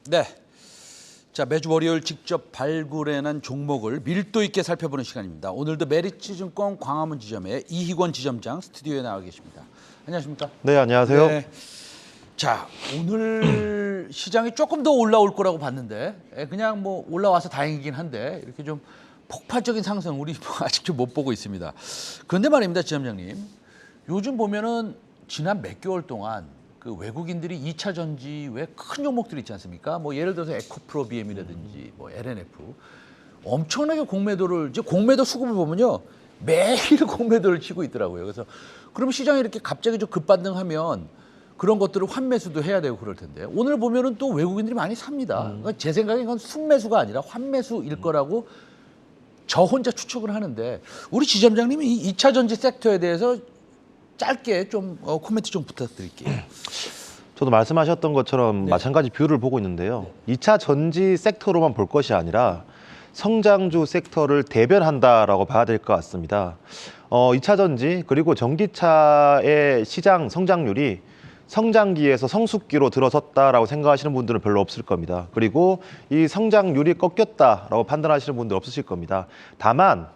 네. 자, 매주 월요일 직접 발굴해낸 종목을 밀도 있게 살펴보는 시간입니다. 오늘도 메리츠증권 광화문 지점의 이희권 지점장 스튜디오에 나와 계십니다. 안녕하십니까? 네, 안녕하세요. 네. 자, 오늘 시장이 조금 더 올라올 거라고 봤는데 그냥 뭐 올라와서 다행이긴 한데 이렇게 좀 폭발적인 상승 우리 아직 좀 못 보고 있습니다. 그런데 말입니다, 지점장님. 요즘 보면은 지난 몇 개월 동안 그 외국인들이 2차 전지 외 큰 종목들 있지 않습니까? 뭐 예를 들어서 에코프로비엠이라든지 뭐 LNF 엄청나게 공매도를 이제 공매도 수급을 보면요 매일 공매도를 치고 있더라고요. 그래서 그럼 시장이 이렇게 갑자기 좀 급반등하면 그런 것들을 환매수도 해야 되고 그럴 텐데 오늘 보면은 또 외국인들이 많이 삽니다. 그러니까 제 생각엔 그건 순매수가 아니라 환매수일 거라고 저 혼자 추측을 하는데 우리 지점장님이 이 2차 전지 섹터에 대해서 짧게 좀 코멘트 좀 부탁드릴게요. 저도 말씀하셨던 것처럼 네. 마찬가지 뷰를 보고 있는데요. 2차 전지 섹터로만 볼 것이 아니라 성장주 섹터를 대변한다라고 봐야 될 것 같습니다. 2차 전지 그리고 전기차의 시장 성장률이 성장기에서 성숙기로 들어섰다라고 생각하시는 분들은 별로 없을 겁니다. 그리고 이 성장률이 꺾였다라고 판단하시는 분들 없으실 겁니다. 다만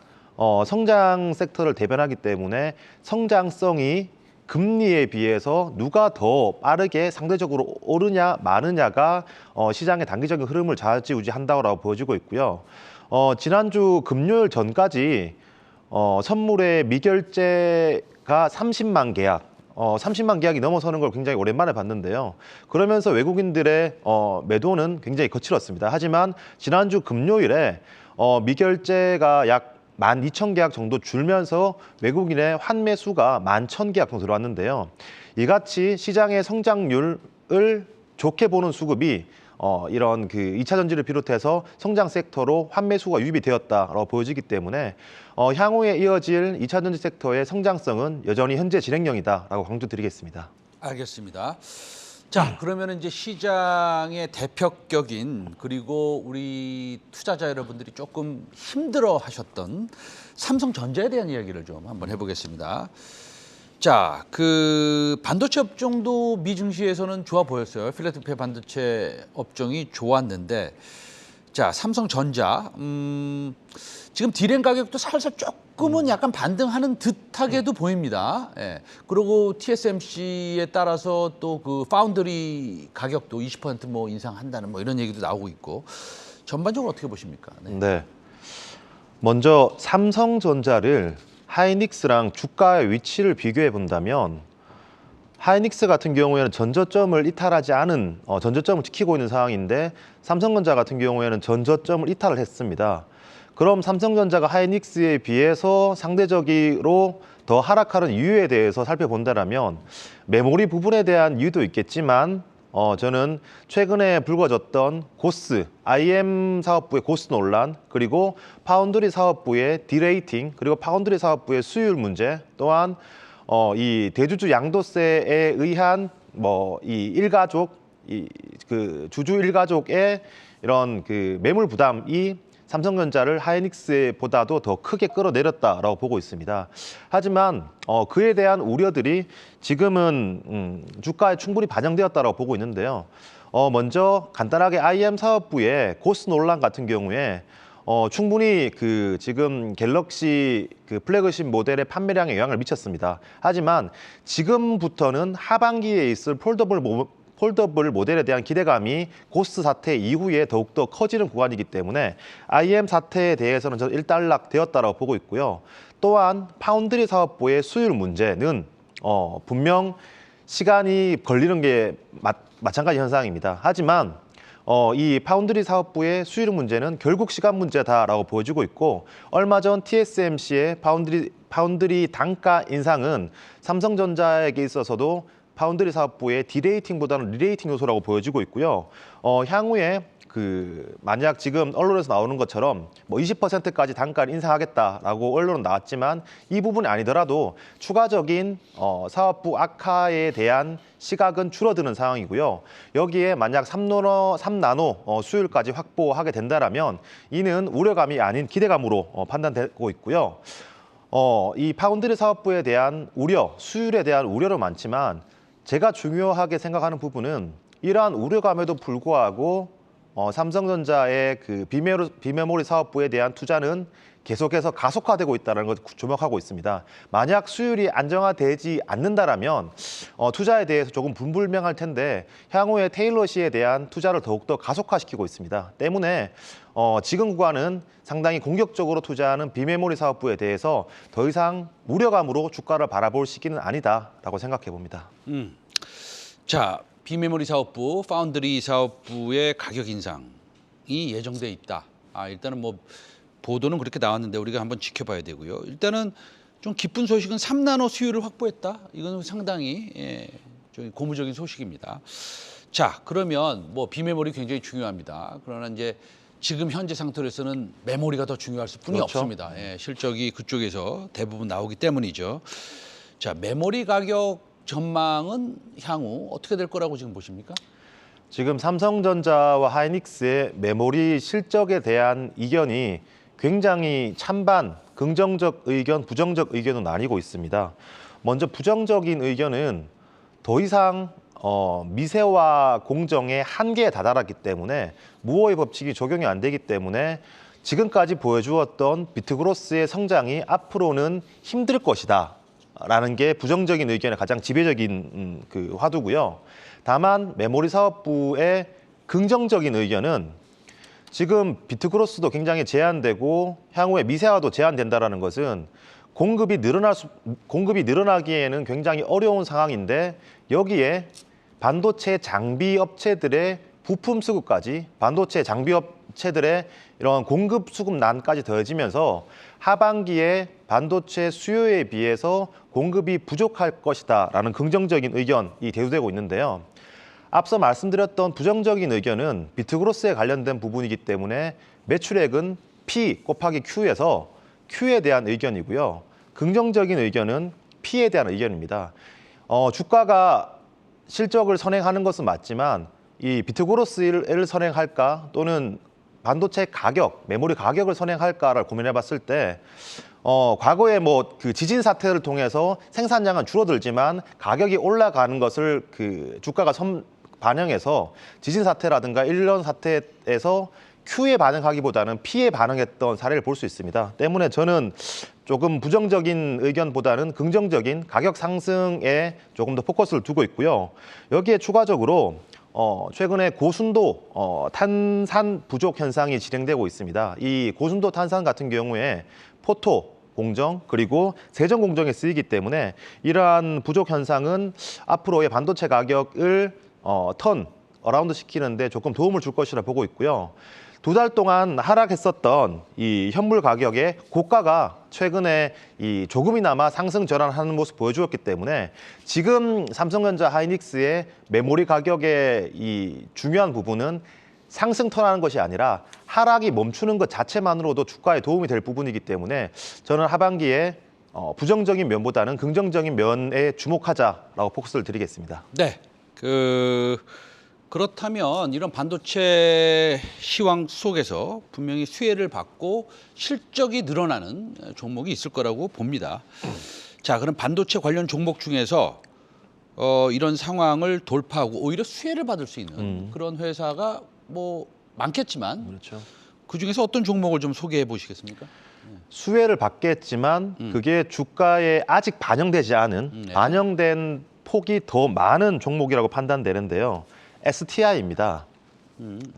성장 섹터를 대변하기 때문에 성장성이 금리에 비해서 누가 더 빠르게 상대적으로 오르냐 마느냐가 시장의 단기적인 흐름을 좌지우지한다고 보여지고 있고요. 지난주 금요일 전까지 선물의 미결제가 30만 계약, 30만 계약이 넘어서는 걸 굉장히 오랜만에 봤는데요. 그러면서 외국인들의 매도는 굉장히 거칠었습니다. 하지만 지난주 금요일에 미결제가 약 12,000계약 정도 줄면서 외국인의 환매 수가 11,000계약 정도 들어왔는데요. 이같이 시장의 성장률을 좋게 보는 수급이 이런 그 2차 전지를 비롯해서 성장 섹터로 환매 수가 유입이 되었다라고 보여지기 때문에 향후에 이어질 2차 전지 섹터의 성장성은 여전히 현재 진행형이다라고 강조드리겠습니다. 알겠습니다. 자, 그러면 이제 시장의 대표격인 그리고 우리 투자자 여러분들이 조금 힘들어 하셨던 삼성전자에 대한 이야기를 좀 한번 해보겠습니다. 자, 그 반도체 업종도 미 증시에서는 좋아 보였어요. 필라델피아 반도체 업종이 좋았는데, 자, 삼성전자 지금 디램 가격도 살살 조금은 약간 반등하는 듯하게도 보입니다. 예. 그리고 TSMC에 따라서 또 그 파운드리 가격도 20%뭐 인상한다는 뭐 이런 얘기도 나오고 있고 전반적으로 어떻게 보십니까? 네. 네. 먼저 삼성전자를 하이닉스랑 주가의 위치를 비교해 본다면 하이닉스 같은 경우에는 전저점을 이탈하지 않은 전저점을 지키고 있는 상황인데 삼성전자 같은 경우에는 전저점을 이탈을 했습니다. 그럼 삼성전자가 하이닉스에 비해서 상대적으로 더 하락하는 이유에 대해서 살펴본다면 메모리 부분에 대한 이유도 있겠지만 저는 최근에 불거졌던 고스, IM 사업부의 고스 논란, 그리고 파운드리 사업부의 디레이팅, 그리고 파운드리 사업부의 수율 문제, 또한 이 대주주 양도세에 의한 이 일가족, 그 주주 일가족의 이런 그 매물 부담이 삼성전자를 하이닉스보다도 더 크게 끌어내렸다라고 보고 있습니다. 하지만 그에 대한 우려들이 지금은 주가에 충분히 반영되었다라고 보고 있는데요. 먼저 간단하게 IM 사업부의 고스 논란 같은 경우에 충분히 그 지금 갤럭시 그 플래그십 모델의 판매량에 영향을 미쳤습니다. 하지만 지금부터는 하반기에 있을 폴더블 모델에 대한 기대감이 고스 사태 이후에 더욱더 커지는 구간이기 때문에 IM 사태에 대해서는 저는 일단락되었다고 보고 있고요. 또한 파운드리 사업부의 수율 문제는 분명 시간이 걸리는 게 마찬가지 현상입니다. 하지만 이 파운드리 사업부의 수율 문제는 결국 시간 문제다라고 보여지고 있고 얼마 전 TSMC의 파운드리 단가 인상은 삼성전자에게 있어서도 파운드리 사업부의 디레이팅보다는 리레이팅 요소라고 보여지고 있고요. 향후에 만약 지금 언론에서 나오는 것처럼 뭐 20%까지 단가를 인상하겠다라고 언론은 나왔지만 이 부분이 아니더라도 추가적인 사업부 악화에 대한 시각은 줄어드는 상황이고요. 여기에 만약 3나노 수율까지 확보하게 된다면 이는 우려감이 아닌 기대감으로 판단되고 있고요. 이 파운드리 사업부에 대한 우려, 수율에 대한 우려는 많지만 제가 중요하게 생각하는 부분은 이러한 우려감에도 불구하고 삼성전자의 그 비메모리 사업부에 대한 투자는 계속해서 가속화되고 있다는 걸 주목하고 있습니다. 만약 수율이 안정화되지 않는다라면 투자에 대해서 조금 분불명할 텐데 향후에 테일러시에 대한 투자를 더욱더 가속화시키고 있습니다. 때문에 지금 구간은 상당히 공격적으로 투자하는 비메모리 사업부에 대해서 더 이상 우려감으로 주가를 바라볼 시기는 아니다라고 생각해 봅니다. 자, 비메모리 사업부, 파운드리 사업부의 가격 인상이 예정돼 있다. 일단은 뭐 보도는 그렇게 나왔는데 우리가 한번 지켜봐야 되고요. 일단은 좀 기쁜 소식은 3나노 수율을 확보했다. 이건 상당히 좀 고무적인 소식입니다. 자, 그러면 뭐 비메모리 굉장히 중요합니다. 그러나 이제 지금 현재 상태로서는 메모리가 더 중요할 뿐이 그렇죠. 없습니다. 실적이 그쪽에서 대부분 나오기 때문이죠. 자, 메모리 가격 전망은 향후 어떻게 될 거라고 지금 보십니까? 지금 삼성전자와 하이닉스의 메모리 실적에 대한 이견이 굉장히 찬반, 긍정적 의견, 부정적 의견으로 나뉘고 있습니다. 먼저 부정적인 의견은 더 이상 미세화 공정의 한계에 다다랐기 때문에 무호의 법칙이 적용이 안 되기 때문에 지금까지 보여주었던 비트그로스의 성장이 앞으로는 힘들 것이다. 라는 게 부정적인 의견의 가장 지배적인 그 화두고요. 다만 메모리 사업부의 긍정적인 의견은 지금 비트그로스도 굉장히 제한되고 향후에 미세화도 제한된다라는 것은 공급이 늘어나기에는 굉장히 어려운 상황인데 여기에 반도체 장비 업체들의 부품 수급까지 반도체 장비 업체들의 이런 공급 수급난까지 더해지면서 하반기에 반도체 수요에 비해서 공급이 부족할 것이다라는 긍정적인 의견이 대두되고 있는데요. 앞서 말씀드렸던 부정적인 의견은 비트그로스에 관련된 부분이기 때문에 매출액은 P 곱하기 Q에서 Q에 대한 의견이고요. 긍정적인 의견은 P에 대한 의견입니다. 주가가 실적을 선행하는 것은 맞지만 이 비트그로스를 선행할까 또는 반도체 가격, 메모리 가격을 선행할까를 고민해 봤을 때 과거에 뭐 그 지진 사태를 통해서 생산량은 줄어들지만 가격이 올라가는 것을 그 주가가 반영해서 지진 사태라든가 일련 사태에서 Q에 반응하기보다는 P에 반응했던 사례를 볼 수 있습니다. 때문에 저는 조금 부정적인 의견보다는 긍정적인 가격 상승에 조금 더 포커스를 두고 있고요. 여기에 추가적으로 최근에 고순도 탄산 부족 현상이 진행되고 있습니다. 이 고순도 탄산 같은 경우에 포토 공정 그리고 세정 공정에 쓰이기 때문에 이러한 부족 현상은 앞으로의 반도체 가격을 어라운드 시키는데 조금 도움을 줄 것이라 보고 있고요. 2달 동안 하락했었던 이 현물 가격의 고가가 최근에 이 조금이나마 상승 전환하는 모습 보여주었기 때문에 지금 삼성전자 하이닉스의 메모리 가격의 이 중요한 부분은 상승 턴하는 것이 아니라 하락이 멈추는 것 자체만으로도 주가에 도움이 될 부분이기 때문에 저는 하반기에 부정적인 면보다는 긍정적인 면에 주목하자라고 포커스를 드리겠습니다. 네, 그렇다면 이런 반도체 시황 속에서 분명히 수혜를 받고 실적이 늘어나는 종목이 있을 거라고 봅니다. 자, 그럼 반도체 관련 종목 중에서 이런 상황을 돌파하고 오히려 수혜를 받을 수 있는 그런 회사가 뭐 많겠지만 그렇죠. 그중에서 어떤 종목을 좀 소개해 보시겠습니까? 수혜를 받겠지만 그게 주가에 아직 반영되지 않은 네. 반영된 폭이 더 많은 종목이라고 판단되는데요. STI입니다.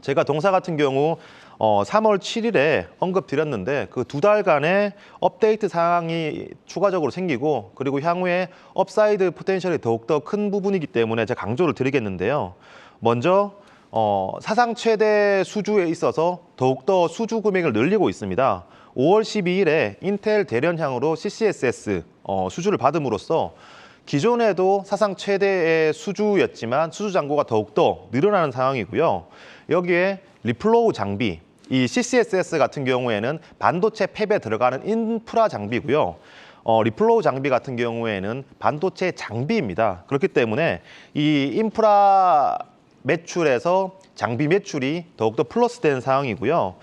제가 동사 같은 경우 3월 7일에 언급드렸는데 그 2달간의 업데이트 사항이 추가적으로 생기고 그리고 향후에 업사이드 포텐셜이 더욱더 큰 부분이기 때문에 제가 강조를 드리겠는데요. 먼저 사상 최대 수주에 있어서 더욱더 수주 금액을 늘리고 있습니다. 5월 12일에 인텔 대련향으로 CCSS 수주를 받음으로써 기존에도 사상 최대의 수주였지만 수주 잔고가 더욱더 늘어나는 상황이고요. 여기에 리플로우 장비, 이 CCSS 같은 경우에는 반도체 팹에 들어가는 인프라 장비고요. 리플로우 장비 같은 경우에는 반도체 장비입니다. 그렇기 때문에 이 인프라 매출에서 장비 매출이 더욱더 플러스된 상황이고요.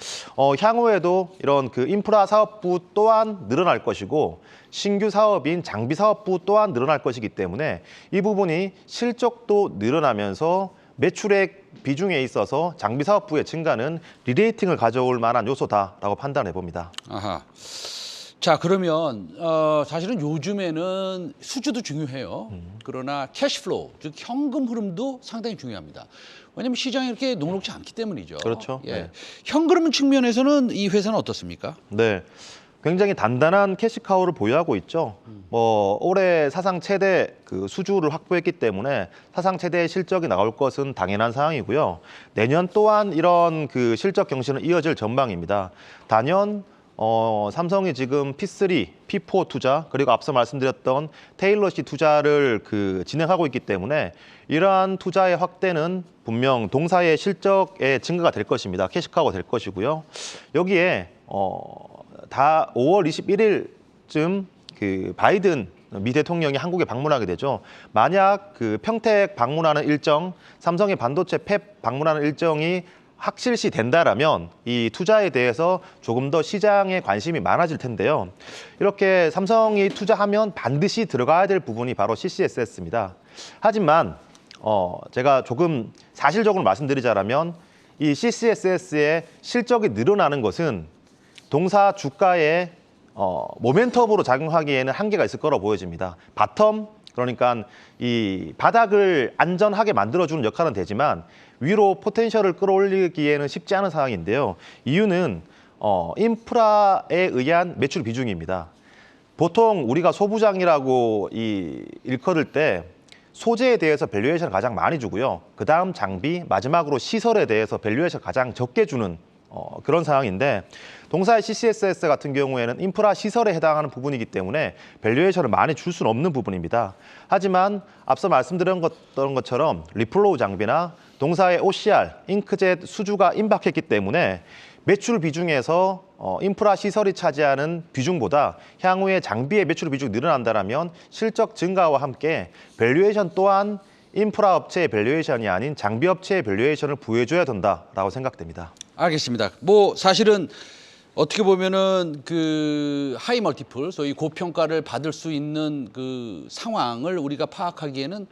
향후에도 이런 그 인프라 사업부 또한 늘어날 것이고 신규 사업인 장비 사업부 또한 늘어날 것이기 때문에 이 부분이 실적도 늘어나면서 매출액 비중에 있어서 장비 사업부의 증가는 리레이팅을 가져올 만한 요소다라고 판단해 봅니다. 아하. 자, 그러면 사실은 요즘에는 수주도 중요해요. 그러나 캐시플로우, 즉 현금 흐름도 상당히 중요합니다. 왜냐하면 시장이 이렇게 녹록지 않기 때문이죠. 그렇죠. 예. 네. 현금 측면에서는 이 회사는 어떻습니까? 네. 굉장히 단단한 캐시카우를 보유하고 있죠. 올해 사상 최대 그 수주를 확보했기 때문에 사상 최대의 실적이 나올 것은 당연한 사항이고요. 내년 또한 이런 그 실적 경신은 이어질 전망입니다. 단연 삼성이 지금 P3, P4 투자 그리고 앞서 말씀드렸던 테일러시 투자를 진행하고 있기 때문에 이러한 투자의 확대는 분명 동사의 실적의 증가가 될 것입니다. 캐시카우가 될 것이고요. 여기에 다 5월 21일쯤 그 바이든 미 대통령이 한국에 방문하게 되죠. 만약 그 평택 방문하는 일정, 삼성의 반도체 팹 방문하는 일정이 확실시 된다라면 이 투자에 대해서 조금 더 시장에 관심이 많아질 텐데요. 이렇게 삼성이 투자하면 반드시 들어가야 될 부분이 바로 CCSS입니다. 하지만 제가 조금 사실적으로 말씀드리자면 이 CCSS의 실적이 늘어나는 것은 동사 주가의 모멘텀으로 작용하기에는 한계가 있을 거라고 보여집니다. 바텀, 그러니까 이 바닥을 안전하게 만들어주는 역할은 되지만 위로 포텐셜을 끌어올리기에는 쉽지 않은 상황인데요. 이유는 인프라에 의한 매출 비중입니다. 보통 우리가 소부장이라고 일컬을 때 소재에 대해서 밸류에이션을 가장 많이 주고요. 그다음 장비, 마지막으로 시설에 대해서 밸류에이션을 가장 적게 주는 그런 상황인데 동사의 CCSS 같은 경우에는 인프라 시설에 해당하는 부분이기 때문에 밸류에이션을 많이 줄 수는 없는 부분입니다. 하지만 앞서 말씀드렸던 것처럼 리플로우 장비나 동사의 OCR, 잉크젯 수주가 임박했기 때문에 매출 비중에서 인프라 시설이 차지하는 비중보다 향후에 장비의 매출 비중이 늘어난다면 실적 증가와 함께 밸류에이션 또한 인프라 업체의 밸류에이션이 아닌 장비 업체의 밸류에이션을 부여해줘야 된다라고 생각됩니다. 알겠습니다. 뭐 사실은 어떻게 보면은 그 하이 멀티플, 소위 고평가를 받을 수 있는 그 상황을 우리가 파악하기에는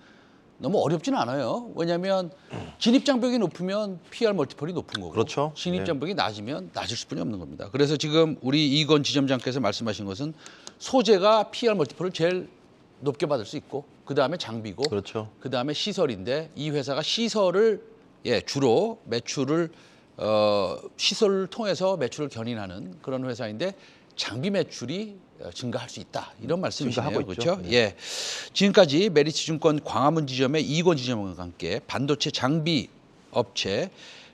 너무 어렵지는 않아요. 왜냐하면 진입 장벽이 높으면 PR 멀티플이 높은 거고, 그렇죠. 진입 장벽이 낮으면 낮을 수뿐이 없는 겁니다. 그래서 지금 우리 이건 지점장께서 말씀하신 것은 소재가 PR 멀티플을 제일 높게 받을 수 있고, 그 다음에 장비고, 그렇죠. 그 다음에 시설인데 이 회사가 시설을 주로 매출을 시설을 통해서 매출을 견인하는 그런 회사인데 장비 매출이 증가할 수 있다 이런 말씀이시네요. 증가하고 있죠. 그렇죠? 예. 지금까지 메리츠증권 광화문 지점의 이건 지점과 함께 반도체 장비 업체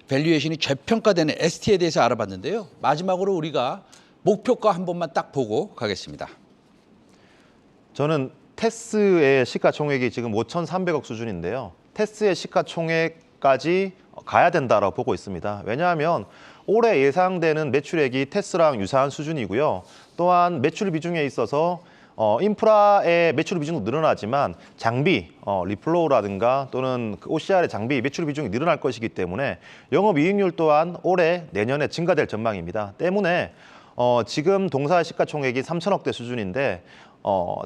밸류에이션이 저평가되는 ST에 대해서 알아봤는데요. 마지막으로 우리가 목표가 한 번만 딱 보고 가겠습니다. 저는 테스의 시가총액이 지금 5,300억 수준인데요. 테스의 시가총액까지 가야 된다라고 보고 있습니다. 왜냐하면 올해 예상되는 매출액이 테스랑 유사한 수준이고요. 또한 매출 비중에 있어서 인프라의 매출 비중도 늘어나지만 장비, 리플로우라든가 또는 그 OCR의 장비 매출 비중이 늘어날 것이기 때문에 영업이익률 또한 올해 내년에 증가될 전망입니다. 때문에 지금 동사의 시가총액이 3천억대 수준인데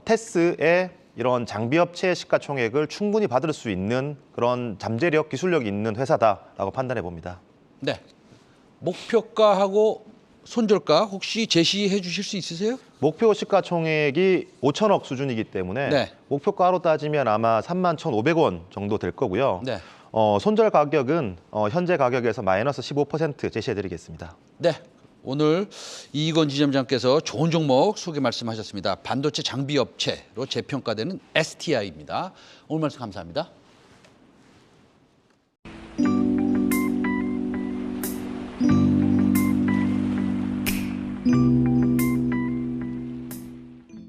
테스의 이런 장비업체의 시가총액을 충분히 받을 수 있는 그런 잠재력, 기술력이 있는 회사다라고 판단해 봅니다. 네. 목표가하고 손절가 혹시 제시해 주실 수 있으세요? 목표 시가총액이 5천억 수준이기 때문에 네. 목표가로 따지면 아마 31,500원 정도 될 거고요. 네. 손절 가격은 현재 가격에서 마이너스 15% 제시해 드리겠습니다. 네. 오늘 이건 지점장께서 좋은 종목 소개 말씀하셨습니다. 반도체 장비 업체로 재평가되는 STI입니다. 오늘 말씀 감사합니다.